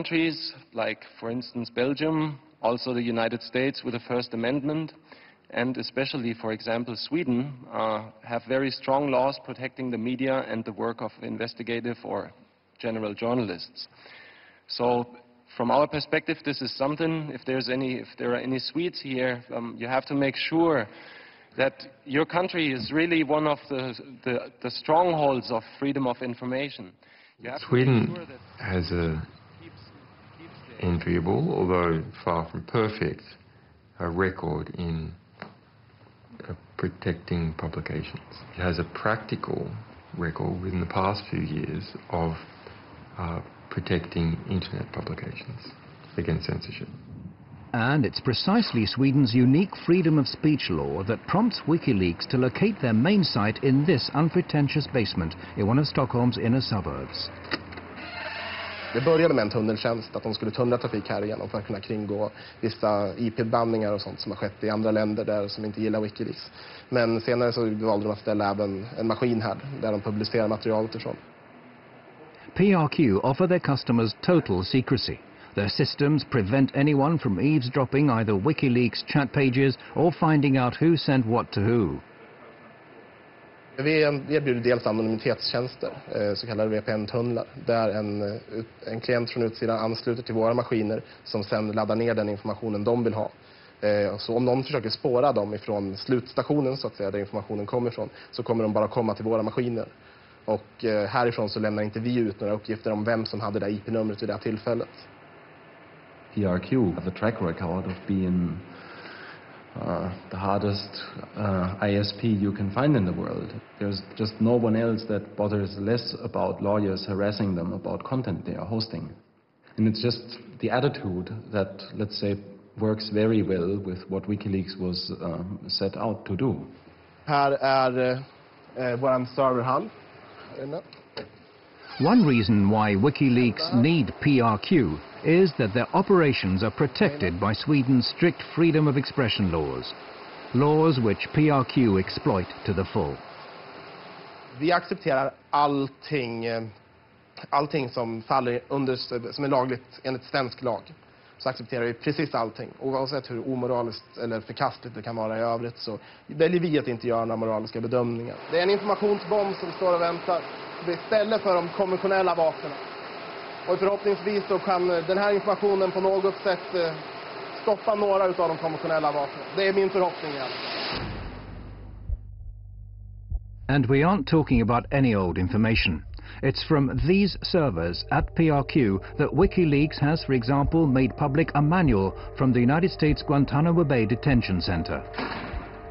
countries, like, for instance, Belgium, also the United States with the First Amendment, and especially, for example, Sweden, have very strong laws protecting the media and the work of investigative or general journalists. So, from our perspective, this is something. If there are any Swedes here, you have to make sure that your country is really one of the strongholds of freedom of information. Sweden has an enviable, although far from perfect, record in protecting publications. It has a practical record within the past few years of protecting internet publications against censorship. And it's precisely Sweden's unique freedom of speech law that prompts WikiLeaks to locate their main site in this unpretentious basement in one of Stockholm's inner suburbs. Det började med en tunneltjänst, att de skulle tunnla trafik här igenom för att kunna kringgå vissa IP-bandningar och sånt som har skett i andra länder där som inte gillar WikiLeaks. Men senare så valde de att ställa även en maskin här där de publicerar materialet ifrån. PRQ offer their customers total secrecy. Their systems prevent anyone from eavesdropping either WikiLeaks chat pages or finding out who sent what to who. Vi erbjuder dels anonymitetstjänster, så kallade VPN-tunnlar, där en klient från utsidan ansluter till våra maskiner som sedan laddar ner den informationen de vill ha. Så om någon försöker spåra dem ifrån slutstationen, så att säga, där informationen kommer ifrån, så kommer de bara komma till våra maskiner. Och härifrån så lämnar inte vi ut några uppgifter om vem som hade det IP-numret vid det här tillfället. PRQ have a track record of being the hardest ISP you can find in the world. There's just no one else that bothers less about lawyers harassing them about content they are hosting. And it's just the attitude that, let's say, works very well with what WikiLeaks was set out to do. Här är våran serverhall. One reason why WikiLeaks need PRQ is that their operations are protected by Sweden's strict freedom of expression laws. Laws which PRQ exploit to the full. Vi accepterar allting som faller under, som är lagligt enligt svensk lag. Så accepterar vi precis allting. Oavsett hur omoraliskt eller förkastligt det kan vara i övrigt, så väljer vi att inte göra några moraliska bedömningar. Det är en informationsbomb som står och väntar istället för de konventionella vapnen. Och förhoppningsvis så kan den här informationen på något sätt stoppa några av de konventionella vapnen. Det är min förhoppning. And we aren't talking about any old information. It's from these servers at PRQ that WikiLeaks has, for example, made public a manual from the United States Guantanamo Bay Detention Center.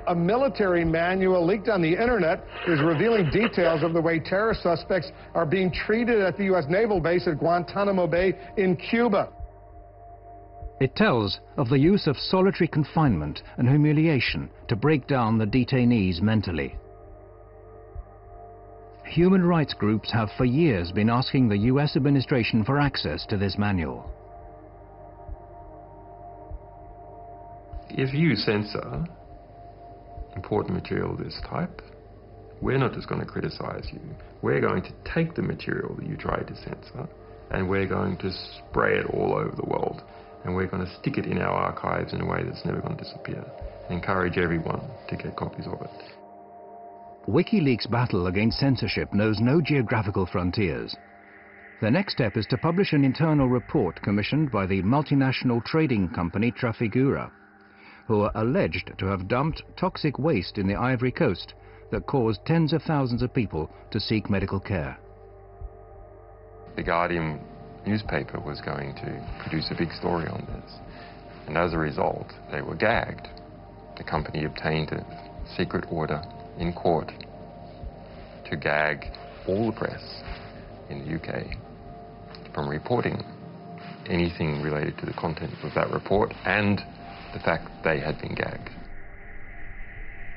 A military manual leaked on the internet is revealing details of the way terrorist suspects are being treated at the U.S. naval base at Guantanamo Bay in Cuba. It tells of the use of solitary confinement and humiliation to break down the detainees mentally. Human rights groups have for years been asking the US administration for access to this manual. If you censor important material of this type, we're not just going to criticize you. We're going to take the material that you tried to censor and we're going to spray it all over the world. And we're going to stick it in our archives in a way that's never going to disappear. Encourage everyone to get copies of it. WikiLeaks' battle against censorship knows no geographical frontiers. The next step is to publish an internal report commissioned by the multinational trading company Trafigura, who are alleged to have dumped toxic waste in the Ivory Coast that caused tens of thousands of people to seek medical care. The Guardian newspaper was going to produce a big story on this, and as a result, they were gagged. The company obtained a secret order in court to gag all the press in the UK from reporting anything related to the content of that report and the fact they had been gagged.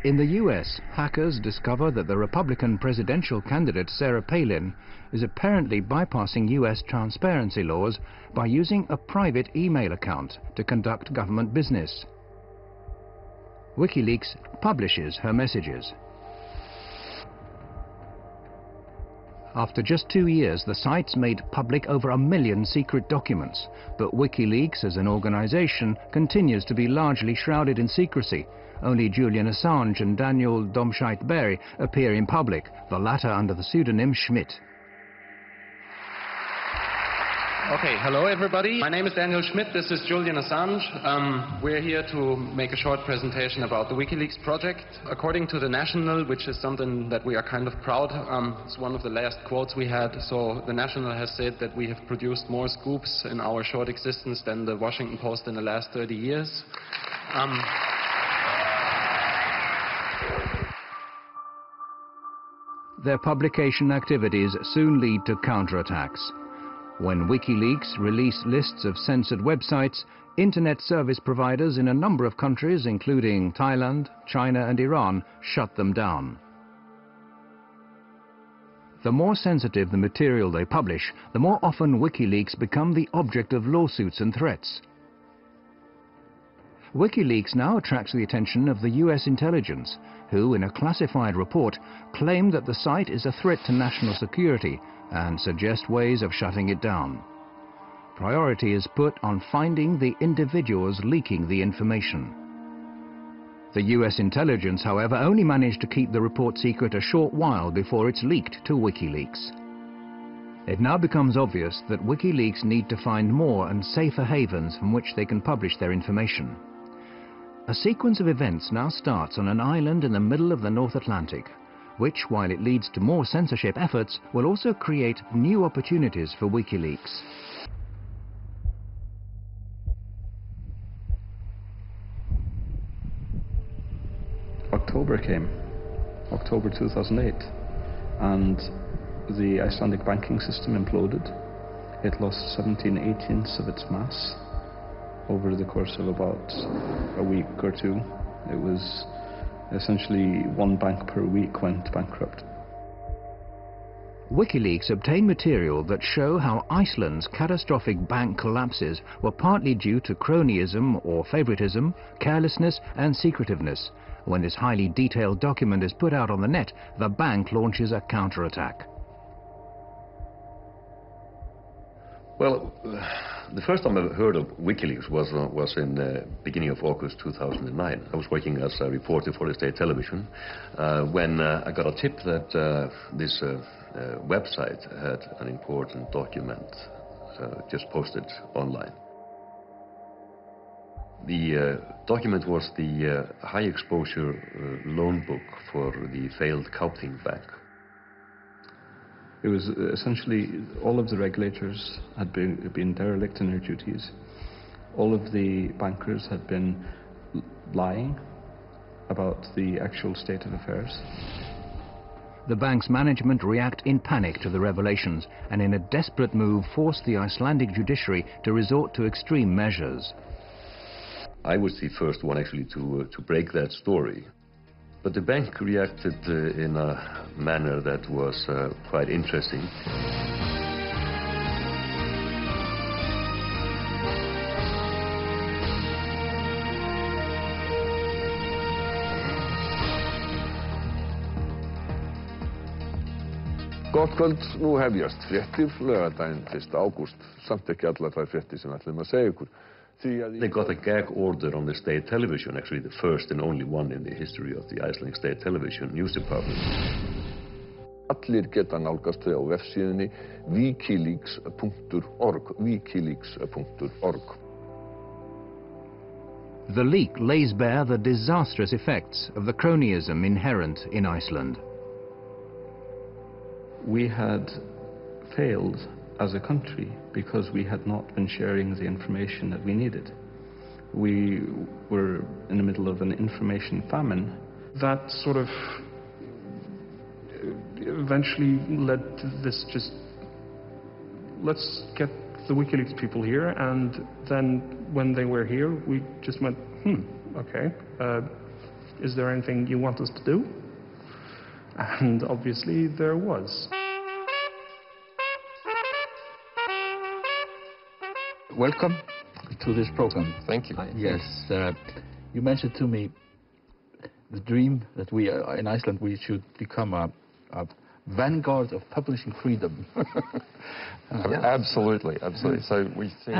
In the US, hackers discover that the Republican presidential candidate Sarah Palin is apparently bypassing US transparency laws by using a private email account to conduct government business. WikiLeaks publishes her messages. After just 2 years, the site's made public over 1 million secret documents, but WikiLeaks as an organization continues to be largely shrouded in secrecy. Only Julian Assange and Daniel Domscheit-Berg appear in public, the latter under the pseudonym Schmidt. Okay, hello everybody. My name is Daniel Schmidt, this is Julian Assange. We're here to make a short presentation about the WikiLeaks project. According to The National, which is something that we are kind of proud, it's one of the last quotes we had. So The National has said that we have produced more scoops in our short existence than the Washington Post in the last 30 years. Their publication activities soon lead to counterattacks. When WikiLeaks release lists of censored websites, internet service providers in a number of countries, including Thailand, China and Iran, shut them down. The more sensitive the material they publish, the more often WikiLeaks become the object of lawsuits and threats. WikiLeaks now attracts the attention of the US intelligence, who, in a classified report, claim that the site is a threat to national security and suggest ways of shutting it down. Priority is put on finding the individuals leaking the information. The US intelligence, however, only managed to keep the report secret a short while before it's leaked to WikiLeaks. It now becomes obvious that WikiLeaks need to find more and safer havens from which they can publish their information. A sequence of events now starts on an island in the middle of the North Atlantic, which, while it leads to more censorship efforts, will also create new opportunities for WikiLeaks. October came, October 2008, and the Icelandic banking system imploded. It lost 17/18 of its mass over the course of about a week or two. It was essentially one bank per week went bankrupt. WikiLeaks obtained material that show how Iceland's catastrophic bank collapses were partly due to cronyism or favoritism, carelessness and secretiveness. When this highly detailed document is put out on the net, the bank launches a counterattack. Well, the first time I heard of WikiLeaks was in the beginning of August 2009. I was working as a reporter for the state television when I got a tip that this website had an important document just posted online. The document was the high-exposure loan book for the failed Kaupthing Bank. It was essentially all of the regulators had been derelict in their duties. All of the bankers had been lying about the actual state of affairs. The bank's management react in panic to the revelations and in a desperate move force the Icelandic judiciary to resort to extreme measures. I was the first one actually to break that story. But the bank reacted in a manner that was quite interesting. Gott kvöld, nú hefjast fréttir laugardaginn 1. ágúst, samt ekki allar þær fréttir sem ætlum að segja ykkur. They got a gag order on the state television, actually the first and only one in the history of the Icelandic state television news department. Allir geta nálgast þau á vefsíðunni wikileaks.org, wikileaks.org. The leak lays bare the disastrous effects of the cronyism inherent in Iceland. We had failed as a country because we had not been sharing the information that we needed. We were in the middle of an information famine. That sort of eventually led to this just, let's get the WikiLeaks people here, and then when they were here, we just went, okay, is there anything you want us to do? And obviously there was. Welcome to this program. Thank you. Yes, you mentioned to me the dream that we in Iceland we should become a vanguard of publishing freedom. Absolutely, absolutely. So we see